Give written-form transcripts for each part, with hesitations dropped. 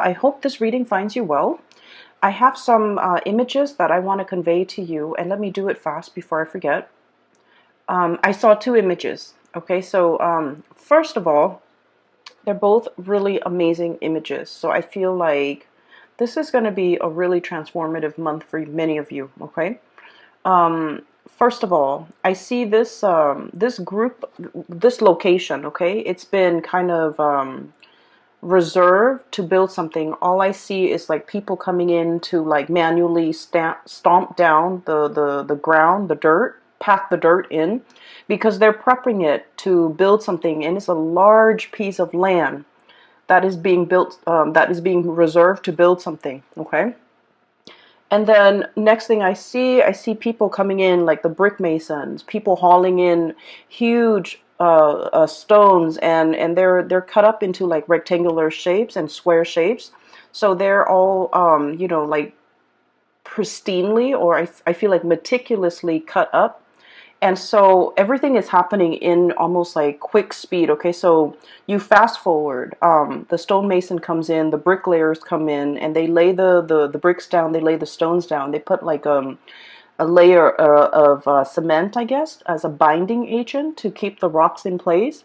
I hope this reading finds you well. I have some images that I want to convey to you, and let me do it fast before I forget. I saw two images. Okay, so first of all, they're both really amazing images. So I feel like this is going to be a really transformative month for many of you. Okay. First of all, I see this group, this location. Okay, it's been kind of reserved to build something. All I see is like people coming in to like manually stomp down the ground, the dirt, pack the dirt in, because they're prepping it to build something, and it's a large piece of land that is being built, that is being reserved to build something. Okay. And then next thing I see people coming in like the brick masons, people hauling in huge stones, and they're cut up into like rectangular shapes and square shapes. So they're all like pristinely, or I feel like meticulously cut up. And so everything is happening in almost like quick speed. Okay, so you fast forward. The stonemason comes in, the bricklayers come in, and they lay the bricks down. They lay the stones down. They put like a layer of cement, I guess, as a binding agent to keep the rocks in place.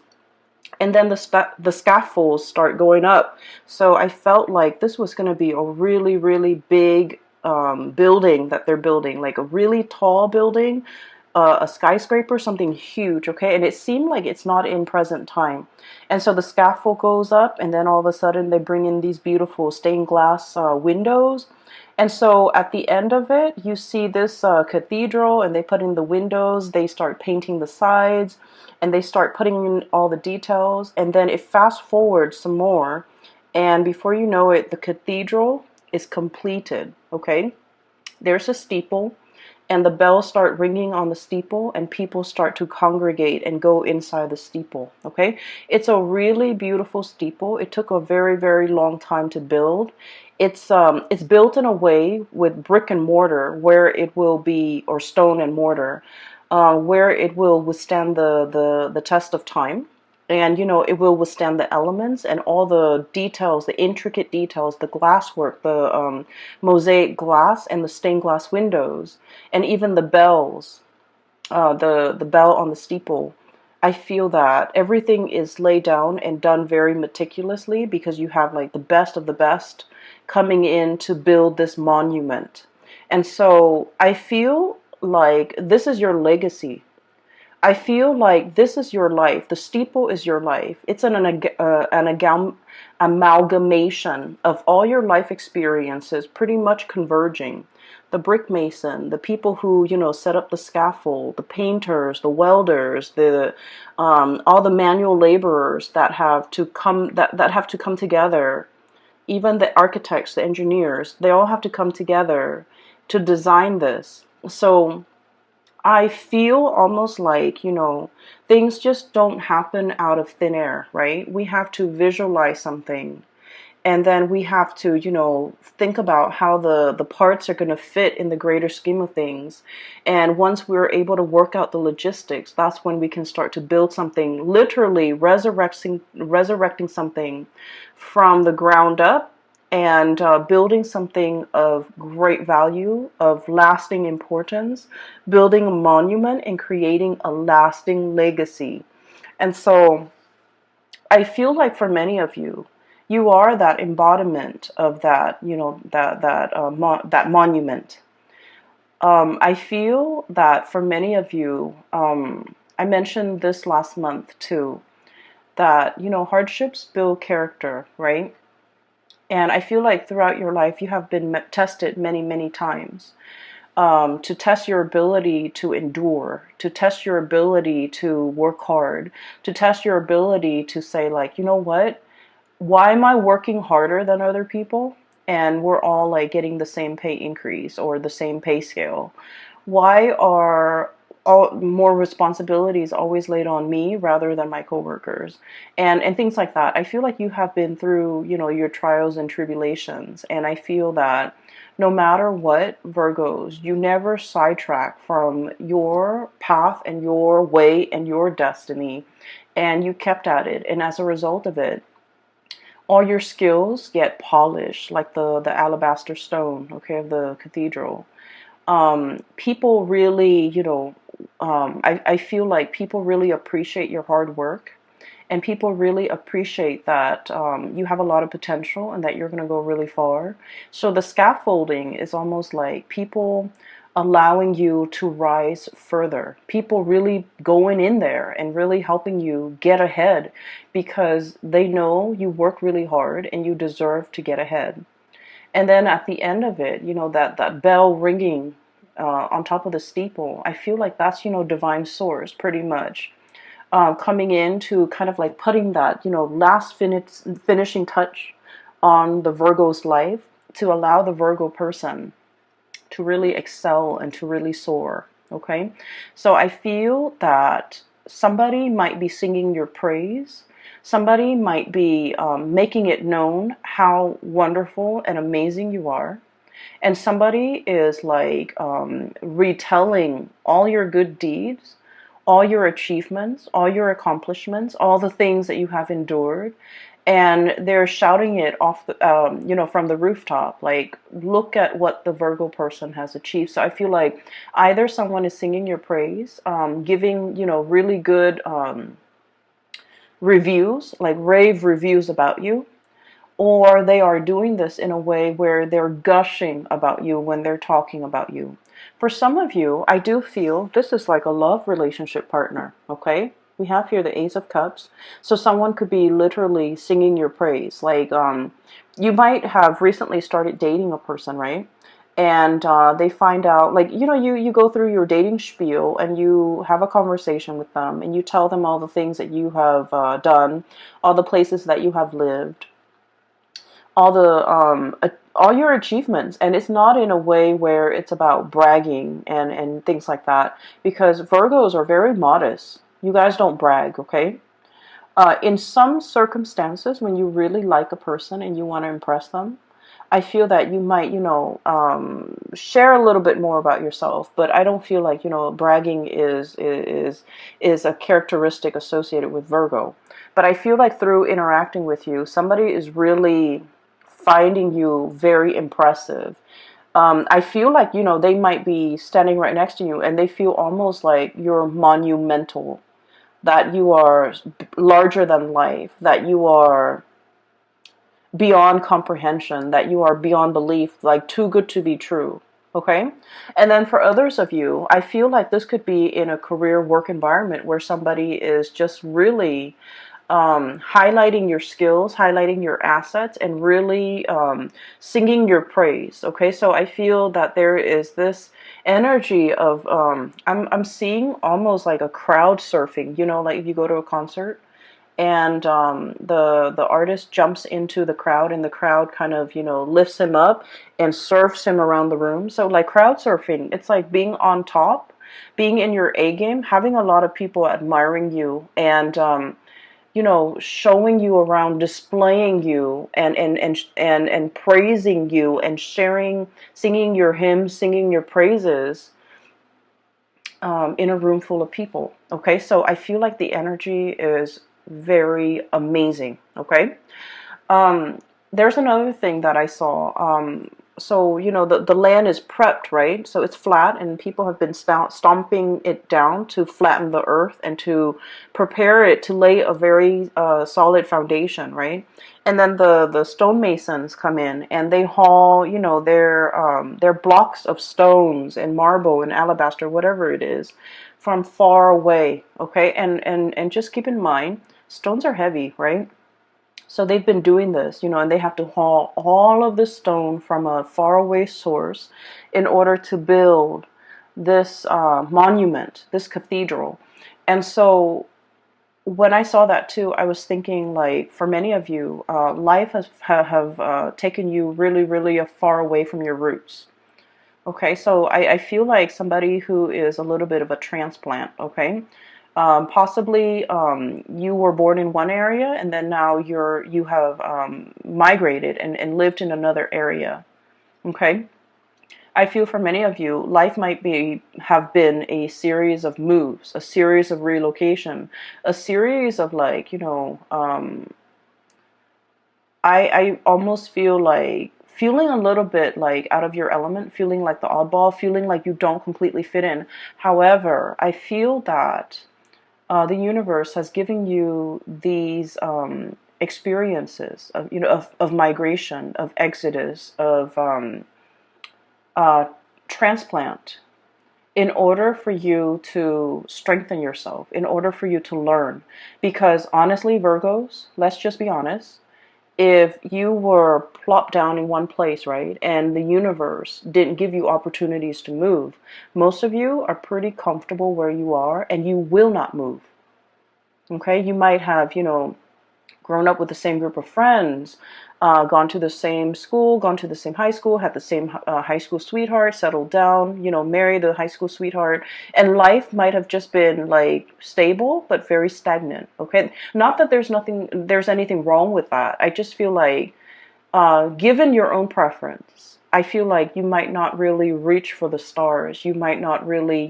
And then the scaffolds start going up. So I felt like this was going to be a really, really big building that they're building, like a really tall building, a skyscraper, something huge, okay? And it seemed like it's not in present time. And so the scaffold goes up, and then all of a sudden they bring in these beautiful stained glass windows. And so at the end of it, you see this cathedral, and they put in the windows, they start painting the sides, and they start putting in all the details. And then it fast forwards some more, and before you know it, the cathedral is completed, okay? There's a steeple, and the bells start ringing on the steeple, and people start to congregate and go inside the steeple. Okay, it's a really beautiful steeple. It took a very, very long time to build. It's built in a way with brick and mortar where it will be, or stone and mortar, where it will withstand the test of time. And it will withstand the elements and all the details, the intricate details, the glasswork, the mosaic glass, and the stained glass windows, and even the bells, the bell on the steeple. I feel that everything is laid down and done very meticulously, because you have like the best of the best coming in to build this monument. And so I feel like this is your legacy. I feel like this is your life. The steeple is your life. It's amalgamation of all your life experiences, pretty much converging. The brick mason, the people who set up the scaffold, the painters, the welders, the all the manual laborers that have to come that have to come together. Even the architects, the engineers, they all have to come together to design this. So I feel almost like, things just don't happen out of thin air, right? We have to visualize something. And then we have to, think about how the parts are going to fit in the greater scheme of things. And once we're able to work out the logistics, that's when we can start to build something, literally resurrecting something from the ground up, and building something of great value, of lasting importance, building a monument and creating a lasting legacy. And so I feel like for many of you, you are that embodiment of that, that monument. I feel that for many of you, I mentioned this last month too, that hardships build character, right? And I feel like throughout your life, you have been tested many, many times, to test your ability to endure, to test your ability to work hard, to test your ability to say, like, you know what? Why am I working harder than other people? And we're all like getting the same pay increase or the same pay scale. Why are all more responsibilities always laid on me rather than my coworkers, and things like that? I feel like you have been through, your trials and tribulations, and I feel that no matter what, Virgos, you never sidetrack from your path and your way and your destiny, and you kept at it. And as a result of it, All your skills get polished like the alabaster stone, okay, of the cathedral. People really, I feel like people really appreciate your hard work, and people really appreciate that you have a lot of potential and that you're going to go really far. So the scaffolding is almost like people allowing you to rise further. People really going in there and really helping you get ahead because they know you work really hard and you deserve to get ahead. And then at the end of it, that bell ringing on top of the steeple, I feel like that's, divine source pretty much coming in to kind of like putting that, last finishing touch on the Virgo's life to allow the Virgo person to really excel and to really soar. Okay. So I feel that somebody might be singing your praise. Somebody might be making it known how wonderful and amazing you are. And somebody is like retelling all your good deeds, all your achievements, all your accomplishments, all the things that you have endured, and they're shouting it off the, from the rooftop. Like, look at what the Virgo person has achieved. So I feel like either someone is singing your praise, giving really good reviews, like rave reviews about you, or they are doing this in a way where they're gushing about you when they're talking about you. For some of you, I do feel this is like a love relationship partner, okay? We have here the Ace of Cups. So someone could be literally singing your praise. Like, you might have recently started dating a person, right? And they find out, like, you go through your dating spiel and you have a conversation with them and you tell them all the things that you have done, all the places that you have lived, all your achievements, and it's not in a way where it's about bragging and things like that, because Virgos are very modest. You guys don't brag, okay? In some circumstances, when you really like a person and you want to impress them, I feel that you might, share a little bit more about yourself. But I don't feel like, bragging is a characteristic associated with Virgo. But I feel like through interacting with you, somebody is really finding you very impressive. I feel like, they might be standing right next to you and they feel almost like you're monumental, that you are larger than life, that you are beyond comprehension, that you are beyond belief, like too good to be true. Okay? And then for others of you, I feel like this could be in a career work environment where somebody is just really highlighting your skills, highlighting your assets, and really singing your praise. Okay, so I feel that there is this energy of I'm seeing almost like a crowd surfing. Like if you go to a concert and the artist jumps into the crowd and the crowd kind of lifts him up and surfs him around the room. So like crowd surfing, it's like being on top, being in your A game, having a lot of people admiring you and showing you around, displaying you, and praising you, and sharing, singing your hymns, singing your praises in a room full of people. Okay, so I feel like the energy is very amazing. Okay, there's another thing that I saw. So, the land is prepped, right? So it's flat, and people have been stomping it down to flatten the earth and to prepare it to lay a very solid foundation, right? And then the stonemasons come in and they haul, their blocks of stones and marble and alabaster, whatever it is, from far away, okay? And just keep in mind, stones are heavy, right? So they've been doing this, and they have to haul all of the stone from a faraway source in order to build this monument, this cathedral. And so when I saw that too, I was thinking, like, for many of you, life has have taken you really, really far away from your roots. Okay, so I feel like somebody who is a little bit of a transplant, okay? Possibly you were born in one area and then now you have migrated and lived in another area, okay? I feel for many of you, life might have been a series of moves, a series of relocation, a series of like, I almost feel like feeling a little bit like out of your element, feeling like the oddball, feeling like you don't completely fit in. However, I feel that the universe has given you these experiences of, of migration, of exodus, of uh, transplant, in order for you to strengthen yourself, in order for you to learn. Because honestly, Virgos, let's just be honest, if you were plopped down in one place, right, and the universe didn't give you opportunities to move, most of you are pretty comfortable where you are and you will not move. Okay, you might have, grown up with the same group of friends, gone to the same school, gone to the same high school, had the same high school sweetheart, settled down, married a high school sweetheart, and life might have just been like stable but very stagnant. Okay, not that there's anything wrong with that. I just feel like, given your own preference, I feel like you might not really reach for the stars. You might not really,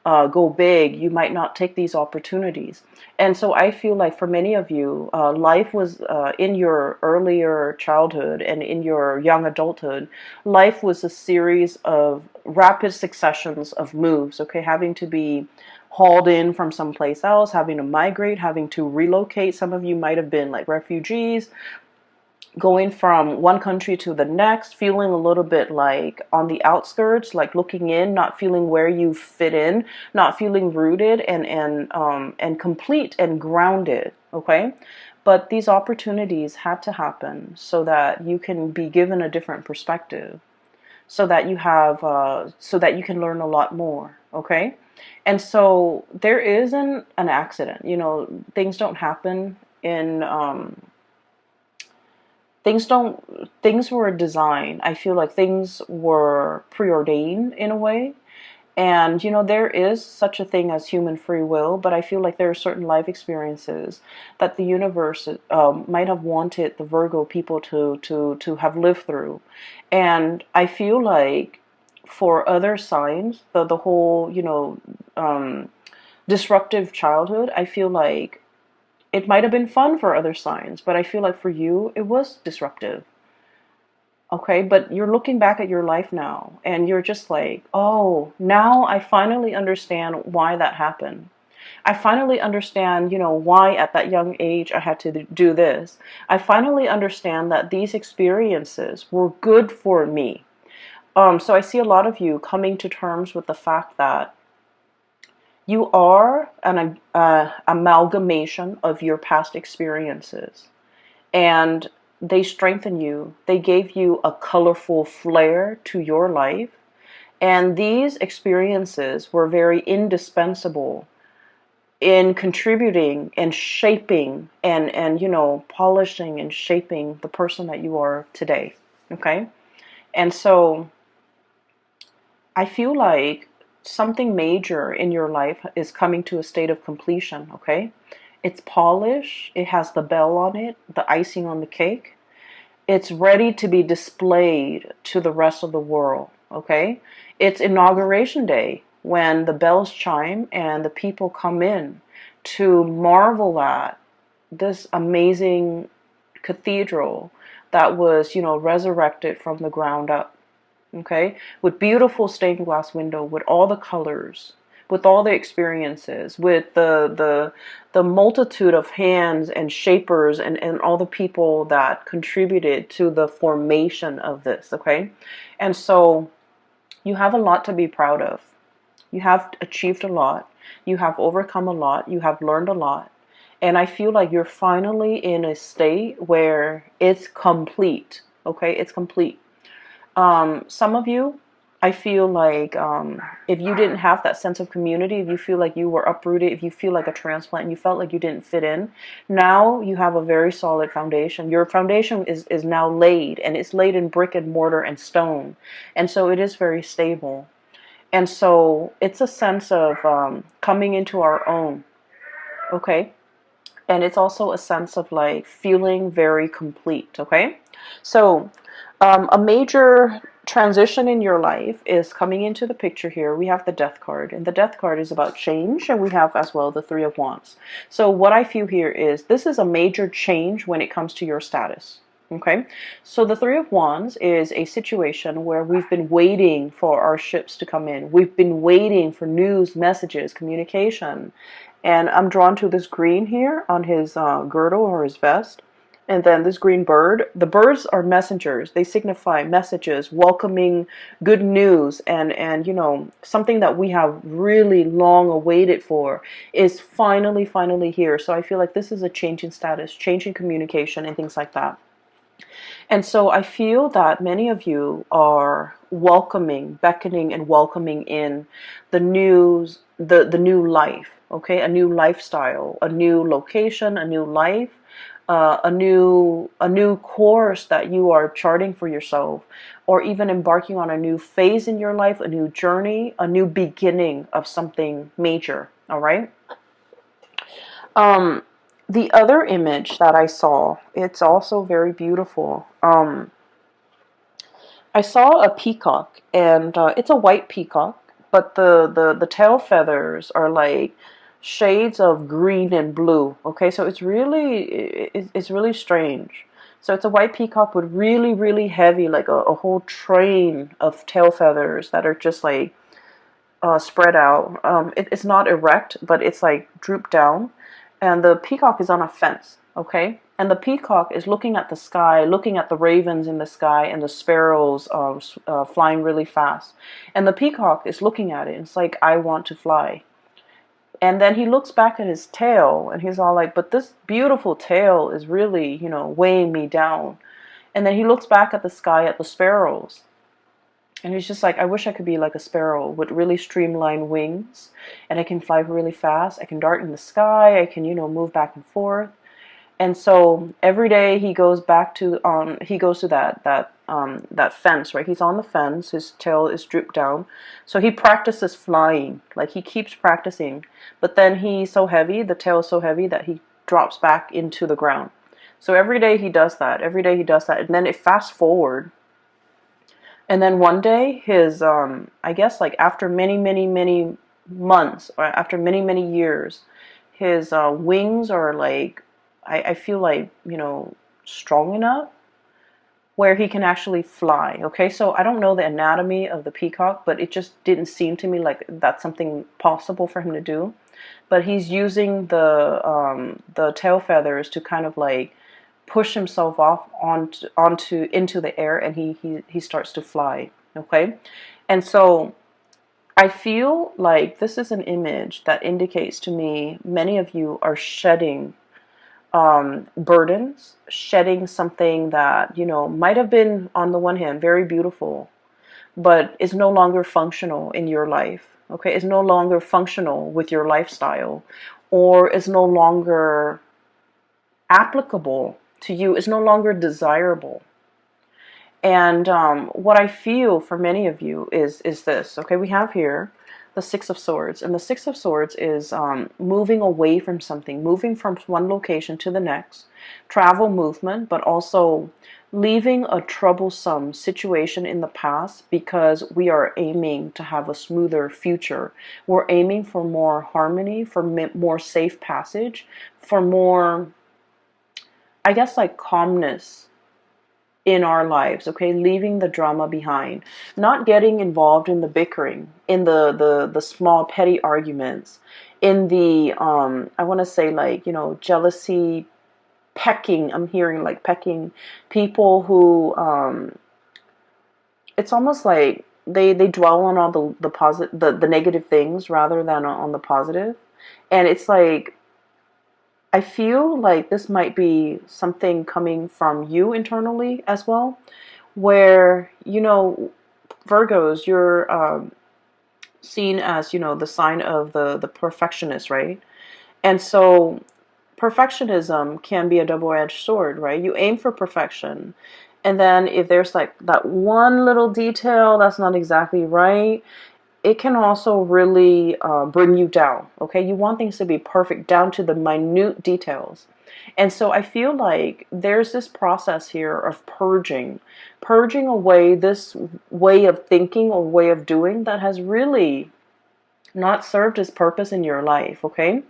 go big. You might not take these opportunities. And so I feel like for many of you, life was, in your earlier childhood and in your young adulthood, life was a series of rapid successions of moves, okay, having to be hauled in from someplace else, having to migrate, having to relocate. Some of you might have been like refugees, going from one country to the next, feeling a little bit like on the outskirts, like looking in, not feeling where you fit in, not feeling rooted and complete and grounded. Okay, but these opportunities had to happen so that you can be given a different perspective, so that you have, so that you can learn a lot more. Okay, and so there isn't an accident. Things don't happen in. Things were designed. I feel like things were preordained in a way. And there is such a thing as human free will, but I feel like there are certain life experiences that the universe, might have wanted the Virgo people to have lived through. And I feel like for other signs, the whole, disruptive childhood, I feel like it might have been fun for other signs, but I feel like for you, it was disruptive. Okay, but you're looking back at your life now and you're just like, oh, now I finally understand why that happened. I finally understand, why at that young age I had to do this. I finally understand that these experiences were good for me. So I see a lot of you coming to terms with the fact that you are an amalgamation of your past experiences, and they strengthen you. They gave you a colorful flair to your life, and these experiences were very indispensable in contributing and shaping and polishing and shaping the person that you are today. Okay, and so I feel like something major in your life is coming to a state of completion, okay? It's polished, it has the bell on it, the icing on the cake. It's ready to be displayed to the rest of the world, okay? It's inauguration day when the bells chime and the people come in to marvel at this amazing cathedral that was, resurrected from the ground up. Okay, with beautiful stained glass window, with all the colors, with all the experiences, with the multitude of hands and shapers and all the people that contributed to the formation of this. Okay, and so you have a lot to be proud of. You have achieved a lot. You have overcome a lot. You have learned a lot. And I feel like you're finally in a state where it's complete. Okay, it's complete. Some of you, I feel like, if you didn't have that sense of community, if you feel like you were uprooted, if you feel like a transplant and you felt like you didn't fit in, now you have a very solid foundation. Your foundation is now laid, and it's laid in brick and mortar and stone. And so it is very stable. And so it's a sense of, coming into our own, okay? And it's also a sense of like feeling very complete, okay? So a major transition in your life is coming into the picture here. We have the Death card, and the Death card is about change, and we have as well the Three of Wands. So what I feel here is this is a major change when it comes to your status. Okay, so the Three of Wands is a situation where we've been waiting for our ships to come in. We've been waiting for news, messages, communication. And I'm drawn to this green here on his girdle or his vest. And then this green bird. The birds are messengers. They signify messages, welcoming good news, and you know, something that we have really long awaited for is finally here. So I feel like this is a change in status, change in communication, and things like that. And so I feel that many of you are welcoming, beckoning and welcoming in the news, the new life, okay? A new lifestyle, a new location, a new life, a new course that you are charting for yourself, or even embarking on a new phase in your life, a new journey, a new beginning of something major, all right? The other image that I saw, it's also very beautiful. I saw a peacock, and it's a white peacock, but the tail feathers are like shades of green and blue. Okay, so it's really strange. So it's a white peacock with really heavy, like a whole train of tail feathers that are just like spread out. It's not erect, but it's like drooped down. And the peacock is on a fence, okay? And the peacock is looking at the sky, looking at the ravens in the sky and the sparrows flying really fast. And the peacock is looking at it. It's like, I want to fly. And then he looks back at his tail and he's all like, but this beautiful tail is really, you know, weighing me down. And then he looks back at the sky at the sparrows. And he's just like, I wish I could be like a sparrow with really streamlined wings, and I can fly really fast. I can dart in the sky. I can, you know, move back and forth. And so every day he goes back to that fence, right? He's on the fence. His tail is drooped down, so he practices flying. Like he keeps practicing, but then he's so heavy. The tail is so heavy that he drops back into the ground. So every day he does that. Every day he does that, and then it fast forward. And then one day, his, I guess like after many months, or after many years, his wings are like, I feel like, you know, strong enough where he can actually fly. Okay, so I don't know the anatomy of the peacock, but it just didn't seem to me like that's something possible for him to do. But he's using the tail feathers to kind of like push himself off onto into the air, and he starts to fly. Okay, and so I feel like this is an image that indicates to me many of you are shedding burdens, shedding something that, you know, might have been on the one hand very beautiful, but is no longer functional in your life. Okay, is no longer functional with your lifestyle, or is no longer applicable to you, is no longer desirable. And what I feel for many of you is this. Okay, we have here the Six of Swords, and the Six of Swords is moving away from something, moving from one location to the next, travel, movement, but also leaving a troublesome situation in the past because we are aiming to have a smoother future. We're aiming for more harmony, for more safe passage, for more, I guess, like calmness in our lives, okay? Leaving the drama behind, not getting involved in the bickering, in the small petty arguments, in the I want to say, like, you know, jealousy, pecking. I'm hearing like pecking, people who it's almost like they dwell on all the positive, the negative things rather than on the positive. And it's like, I feel like this might be something coming from you internally as well, where, you know, Virgos, you're seen as, you know, the sign of the perfectionist, right? And so perfectionism can be a double-edged sword, right? You aim for perfection, and then if there's like that one little detail that's not exactly right, it can also really bring you down. Okay, you want things to be perfect down to the minute details. And so I feel like there's this process here of purging away this way of thinking or way of doing that has really not served its purpose in your life, okay?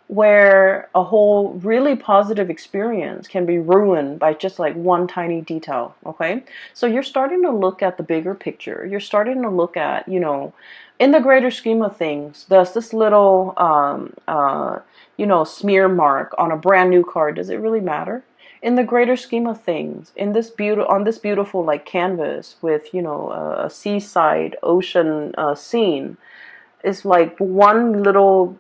Where a whole really positive experience can be ruined by just like one tiny detail, okay? So you're starting to look at the bigger picture. You're starting to look at, in the greater scheme of things, does this little, smear mark on a brand new car, does it really matter? In the greater scheme of things, on this beautiful like canvas with, a seaside ocean scene, is like one little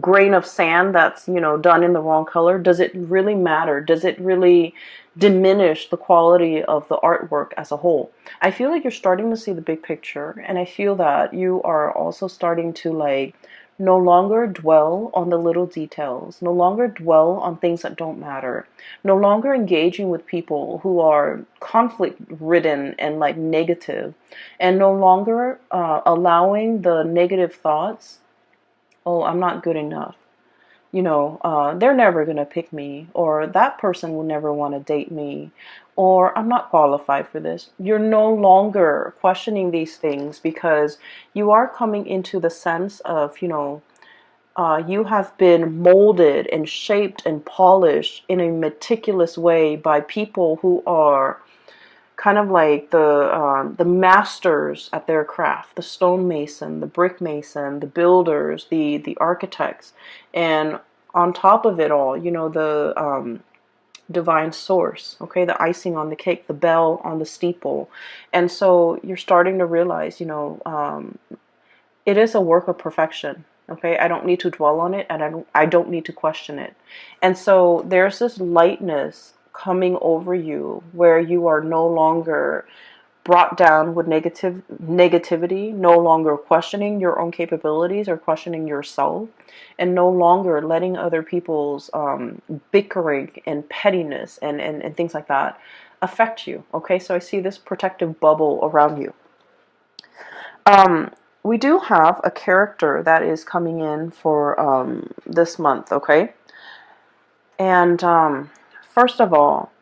grain of sand that's done in the wrong color. Does it really matter? Does it really diminish the quality of the artwork as a whole? I feel like you're starting to see the big picture, and I feel that you are also starting to like no longer dwell on the little details, no longer dwell on things that don't matter, no longer engaging with people who are conflict ridden and like negative, and no longer allowing the negative thoughts. Oh, I'm not good enough. They're never going to pick me, or that person will never want to date me, or I'm not qualified for this. You're no longer questioning these things because you are coming into the sense of, you have been molded and shaped and polished in a meticulous way by people who are kind of like the masters at their craft, the stonemason, the brick mason, the builders, the architects, and on top of it all, the divine source, okay, the icing on the cake, the bell on the steeple. And so you're starting to realize, it is a work of perfection. Okay, I don't need to dwell on it, and I don't need to question it. And so there's this lightness coming over you where you are no longer brought down with negativity, no longer questioning your own capabilities or questioning yourself, and no longer letting other people's bickering and pettiness and things like that affect you. Okay, so I see this protective bubble around you. Um, we do have a character that is coming in for this month, okay? And first of all,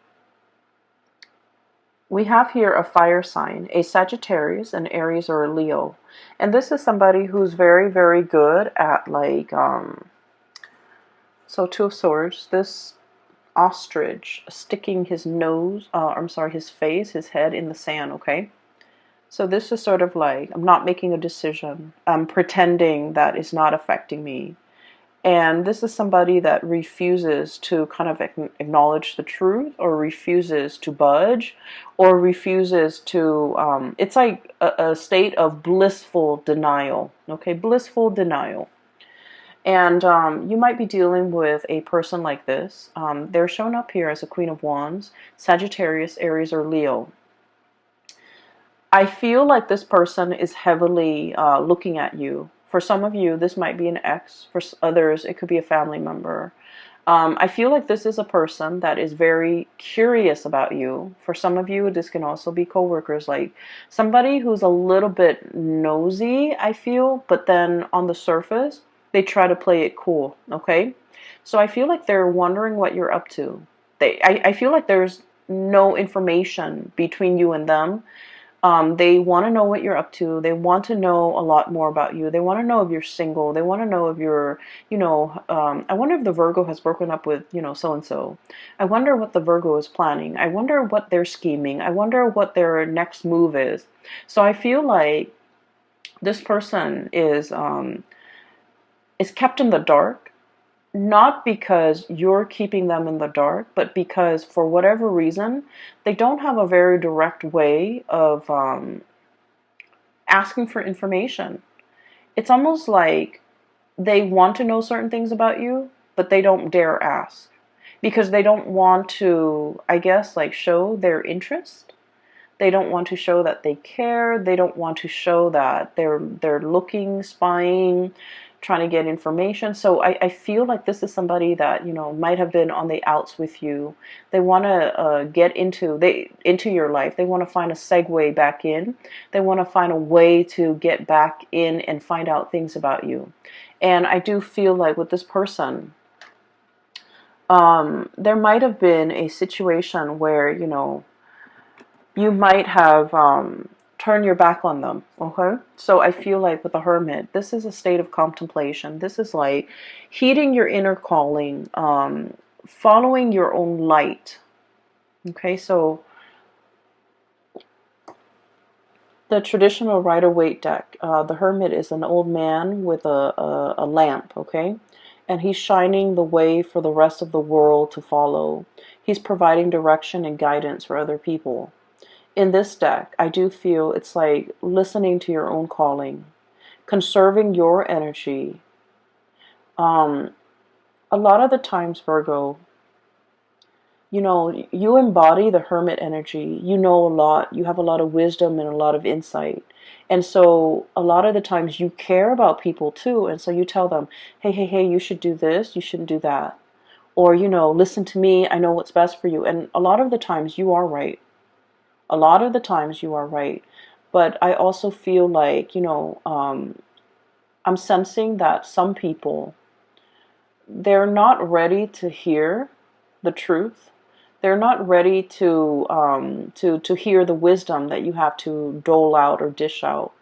we have here a fire sign, a Sagittarius, an Aries, or a Leo. And this is somebody who's very, very good at like, so Two of Swords, this ostrich sticking his nose, his face, his head in the sand, okay? So this is sort of like, I'm not making a decision. I'm pretending that it's not affecting me. And this is somebody that refuses to kind of acknowledge the truth, or refuses to budge, or refuses to, it's like a state of blissful denial, okay? Blissful denial. And you might be dealing with a person like this. They're shown up here as a Queen of Wands, Sagittarius, Aries, or Leo. I feel like this person is heavily looking at you. For some of you, this might be an ex. For others, it could be a family member. I feel like this is a person that is very curious about you. For some of you, this can also be coworkers, like somebody who's a little bit nosy, I feel, but then on the surface, they try to play it cool, okay? So I feel like they're wondering what you're up to. I feel like there's no information between you and them. They want to know what you're up to. They want to know a lot more about you. They want to know if you're single. They want to know if you're, I wonder if the Virgo has broken up with, so-and-so. I wonder what the Virgo is planning. I wonder what they're scheming. I wonder what their next move is. So I feel like this person is kept in the dark. Not because you're keeping them in the dark, but because for whatever reason, they don't have a very direct way of asking for information. It's almost like they want to know certain things about you, but they don't dare ask because they don't want to, I guess, like show their interest. They don't want to show that they care. They don't want to show that they're looking, spying, trying to get information. So I feel like this is somebody that might have been on the outs with you. They want to get into your life. They want to find a segue back in. They want to find a way to get back in and find out things about you. And I do feel like with this person, There might have been a situation where, you know, you might have turned your back on them. Okay, so I feel like with the Hermit, this is a state of contemplation. This is like heeding your inner calling, following your own light. Okay, so the traditional Rider-Waite deck, the Hermit is an old man with a lamp, okay? And he's shining the way for the rest of the world to follow. He's providing direction and guidance for other people. In this deck, I do feel it's like listening to your own calling, conserving your energy. Um, a lot of the times, Virgo, you know, you embody the Hermit energy. You know a lot. You have a lot of wisdom and a lot of insight. And so a lot of the times you care about people too. And so you tell them, hey, hey, hey, you should do this. You shouldn't do that. Or, you know, listen to me. I know what's best for you. And a lot of the times you are right. A lot of the times you are right. But I also feel like, you know, I'm sensing that some people, they're not ready to hear the truth. They're not ready to hear the wisdom that you have to dole out or dish out.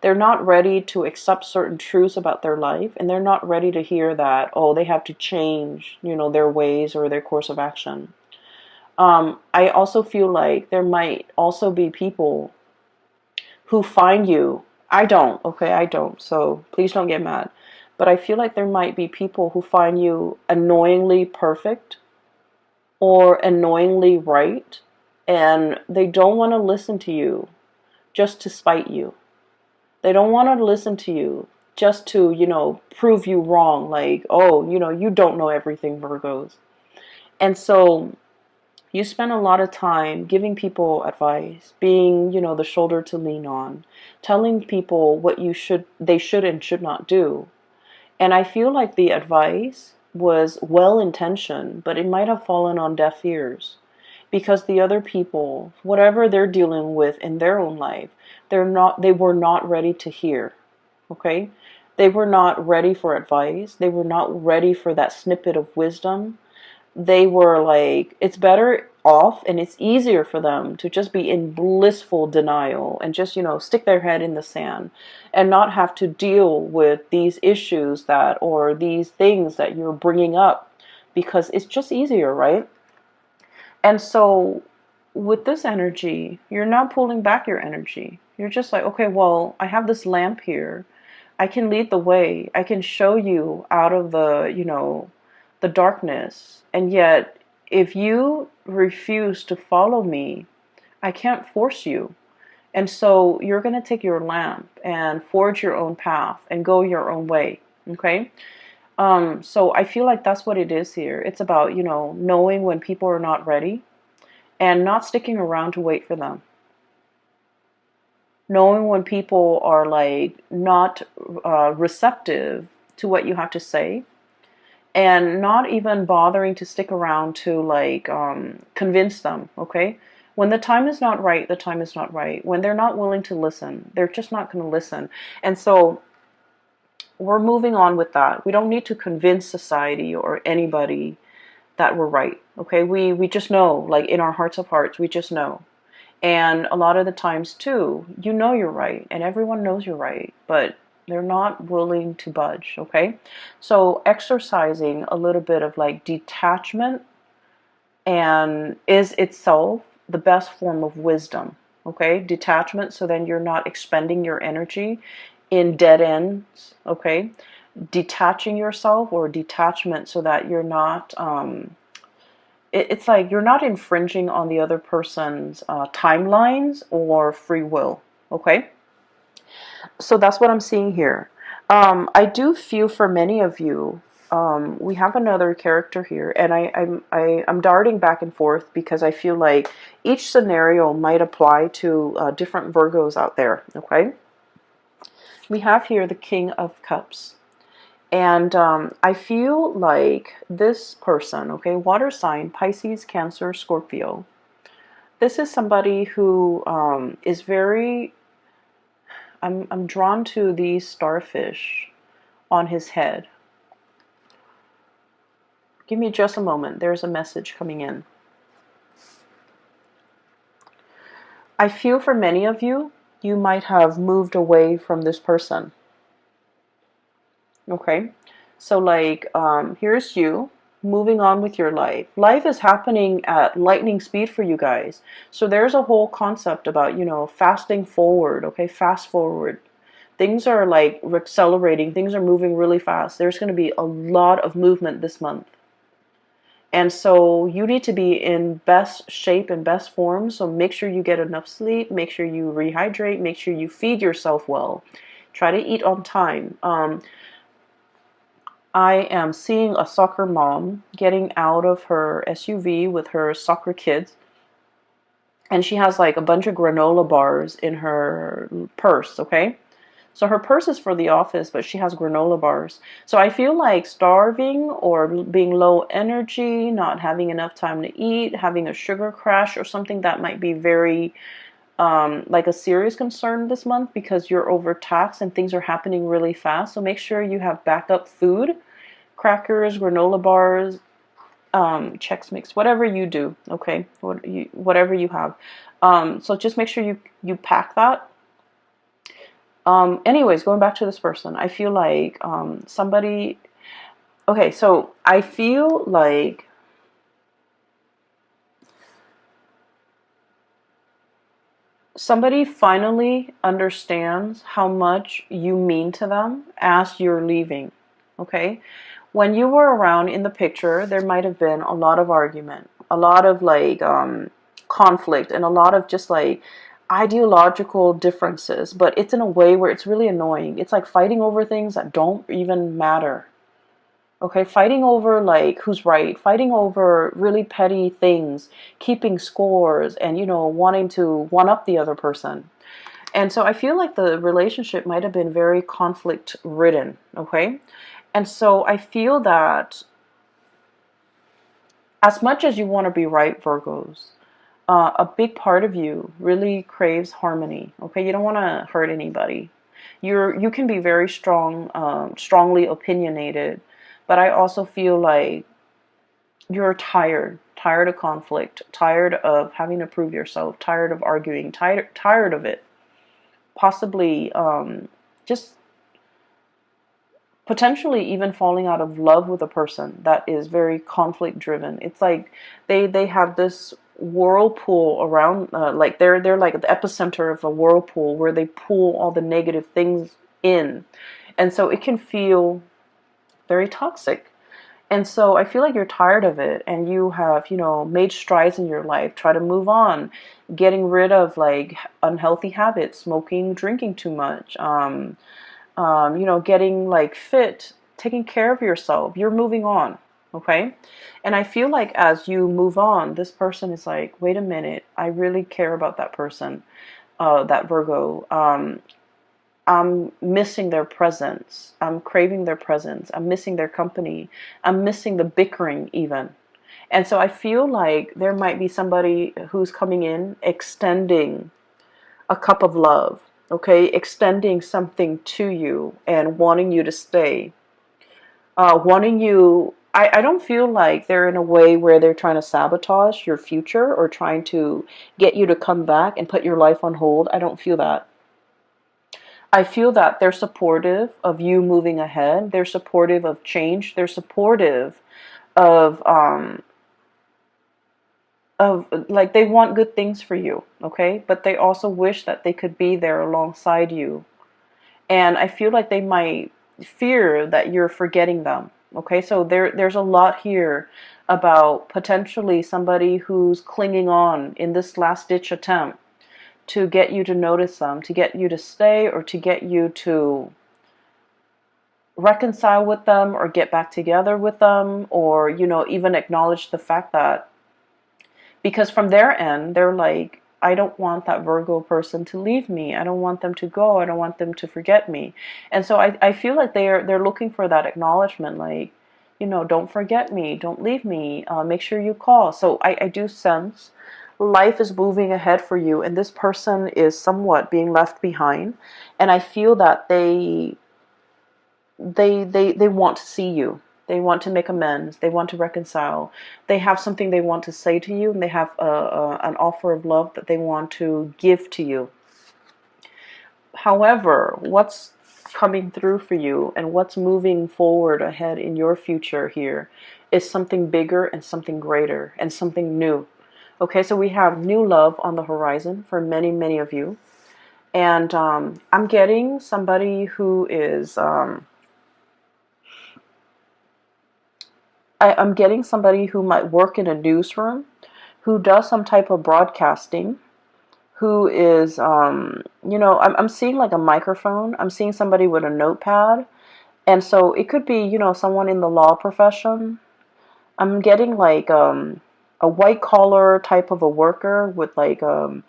They're not ready to accept certain truths about their life, and they're not ready to hear that, oh, they have to change, you know, their ways or their course of action. I also feel like there might also be people who find you. I don't, okay, I don't, so please don't get mad. But I feel like there might be people who find you annoyingly perfect or annoyingly right, and they don't want to listen to you just to spite you. They don't want to listen to you just to, you know, prove you wrong. Like, oh, you know, you don't know everything, Virgos. And so you spend a lot of time giving people advice, being, you know, the shoulder to lean on, telling people what they should and should not do. And I feel like the advice was well intentioned, but it might have fallen on deaf ears because the other people, whatever they're dealing with in their own life, they were not ready to hear. Okay? They were not ready for advice. They were not ready for that snippet of wisdom. They were like, it's better off and it's easier for them to just be in blissful denial and just, you know, stick their head in the sand and not have to deal with these issues that, or these things that you're bringing up, because it's just easier, right? And so with this energy, you're not pulling back your energy. You're just like, okay, well, I have this lamp here. I can lead the way. I can show you out of the, you know, the darkness. And yet, if you refuse to follow me, I can't force you. And so you're going to take your lamp and forge your own path and go your own way. Okay? So I feel like that's what it is here. It's about, you know, knowing when people are not ready and not sticking around to wait for them. Knowing when people are like not receptive to what you have to say, and not even bothering to stick around to like convince them. Okay, when the time is not right, the time is not right. When they're not willing to listen, they're just not going to listen. And so we're moving on with that. We don't need to convince society or anybody that we're right. Okay, we just know, like in our hearts of hearts, we just know. And a lot of the times too, you know you're right, and everyone knows you're right, but they're not willing to budge. Okay, so exercising a little bit of like detachment and is itself the best form of wisdom. Okay, detachment, so then you're not expending your energy in dead ends. Okay, detaching yourself, or detachment, so that you're not it's like you're not infringing on the other person's timelines or free will. Okay, so that's what I'm seeing here. I do feel for many of you, we have another character here, and I'm darting back and forth because I feel like each scenario might apply to different Virgos out there. Okay, we have here the King of Cups. And I feel like this person, okay, water sign, Pisces, Cancer, Scorpio. This is somebody who is very, I'm drawn to these starfish on his head. Give me just a moment. There's a message coming in. I feel for many of you, you might have moved away from this person. Okay? So like, here's you moving on with your life. Life is happening at lightning speed for you guys. So there's a whole concept about, you know, fasting forward, okay? Fast forward. Things are like accelerating. Things are moving really fast. There's going to be a lot of movement this month. And so you need to be in best shape and best form. So make sure you get enough sleep. Make sure you rehydrate. Make sure you feed yourself well. Try to eat on time. I am seeing a soccer mom getting out of her SUV with her soccer kids. And she has like a bunch of granola bars in her purse, okay? So her purse is for the office, but she has granola bars. So I feel like starving or being low energy, not having enough time to eat, having a sugar crash or something that might be very like a serious concern this month because you're overtaxed and things are happening really fast. So make sure you have backup food, crackers, granola bars, Chex Mix, whatever you do, okay? Whatever you have. So just make sure you pack that. Anyways, going back to this person, I feel like somebody. Okay, so I feel like somebody finally understands how much you mean to them as you're leaving. Okay, when you were around in the picture, there might have been a lot of argument, a lot of like conflict, and a lot of just like ideological differences, but it's in a way where it's really annoying. It's like fighting over things that don't even matter. Okay, fighting over like who's right, fighting over really petty things, keeping scores, and you know, wanting to one up the other person. And so I feel like the relationship might have been very conflict ridden, okay? And so I feel that as much as you want to be right, Virgos, a big part of you really craves harmony. Okay, you don't want to hurt anybody. You can be very strong, strongly opinionated, but I also feel like you're tired of conflict, tired of having to prove yourself, tired of arguing, tired of it. Possibly, just potentially even falling out of love with a person that is very conflict driven. It's like they have this whirlpool around, like they're like the epicenter of a whirlpool where they pull all the negative things in, and so it can feel very toxic. And so I feel like you're tired of it, and you have, you know, made strides in your life, try to move on, getting rid of like unhealthy habits, smoking, drinking too much, you know, getting like fit, taking care of yourself. You're moving on, okay? And I feel like as you move on, this person is like, wait a minute, I really care about that person, that Virgo. I'm missing their presence. I'm craving their presence. I'm missing their company. I'm missing the bickering even. And so I feel like there might be somebody who's coming in extending a cup of love, okay? Extending something to you and wanting you to stay. Wanting you, I don't feel like they're in a way where they're trying to sabotage your future or trying to get you to come back and put your life on hold. I don't feel that. I feel that they're supportive of you moving ahead. They're supportive of change. They're supportive of like they want good things for you, okay? But they also wish that they could be there alongside you. And I feel like they might fear that you're forgetting them. Okay, so there's a lot here about potentially somebody who's clinging on in this last ditch attempt to get you to notice them, to get you to stay, or to get you to reconcile with them or get back together with them, or, you know, even acknowledge the fact that, because from their end, they're like, I don't want that Virgo person to leave me. I don't want them to go. I don't want them to forget me. And so I feel like they're looking for that acknowledgement, like, you know, don't forget me, don't leave me, make sure you call. So I do sense life is moving ahead for you, and this person is somewhat being left behind. And I feel that they want to see you. They want to make amends. They want to reconcile. They have something they want to say to you, and they have an offer of love that they want to give to you. However, what's coming through for you and what's moving forward ahead in your future here is something bigger and something greater and something new. Okay, so we have new love on the horizon for many, many of you. And I'm getting somebody who is, I'm getting somebody who might work in a newsroom, who does some type of broadcasting, who is, I'm seeing like a microphone. I'm seeing somebody with a notepad. And so it could be, someone in the law profession. I'm getting like a white collar type of a worker with like a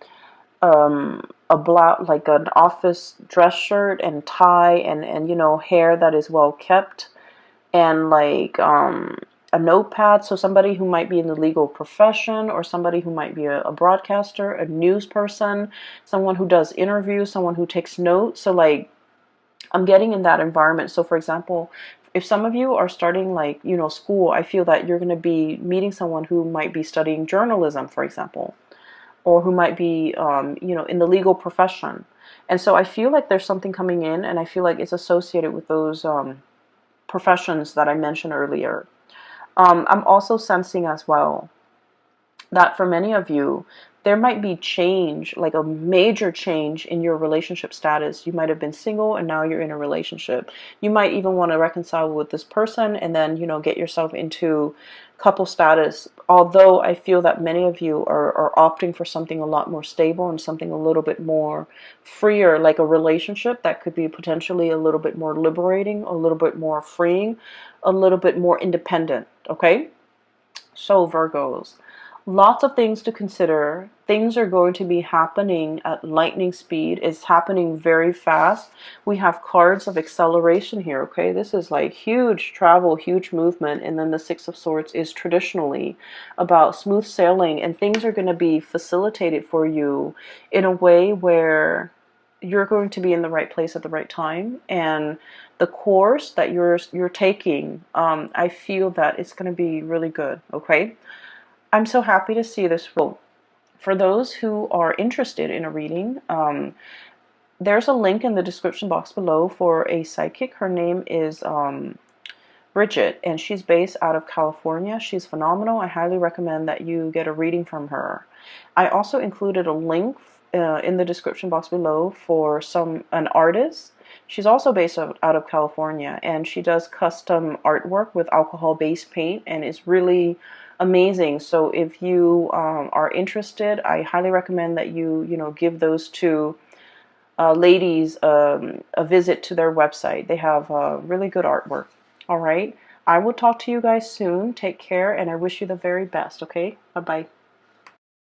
black, like an office dress shirt and tie and hair that is well kept, and like a notepad. So somebody who might be in the legal profession, or somebody who might be a broadcaster, a news person, someone who does interviews, someone who takes notes. So like I'm getting in that environment. So for example, if some of you are starting like, school, I feel that you're going to be meeting someone who might be studying journalism, for example, or who might be, in the legal profession. And so I feel like there's something coming in, and I feel like it's associated with those professions that I mentioned earlier. I'm also sensing as well that for many of you, there might be change, like a major change in your relationship status. You might have been single and now you're in a relationship. You might even want to reconcile with this person and then, get yourself into couple status. Although I feel that many of you are opting for something a lot more stable and something a little bit more freer, like a relationship that could be potentially a little bit more liberating, a little bit more freeing, a little bit more independent. Okay? So Virgos, lots of things to consider. Things are going to be happening at lightning speed. It's happening very fast. We have cards of acceleration here, okay? This is like huge travel, huge movement. And then the Six of Swords is traditionally about smooth sailing. And things are going to be facilitated for you in a way where you're going to be in the right place at the right time. And the course that you're taking, I feel that it's going to be really good, okay? I'm so happy to see this. For those who are interested in a reading, there's a link in the description box below for a psychic. Her name is Bridget, and she's based out of California. She's phenomenal. I highly recommend that you get a reading from her. I also included a link in the description box below for an artist. She's also based out of California, and she does custom artwork with alcohol-based paint, and it's really amazing. So if you are interested, I highly recommend that you give those two ladies a visit to their website. They have really good artwork. All right. I will talk to you guys soon. Take care, and I wish you the very best, okay? Bye-bye.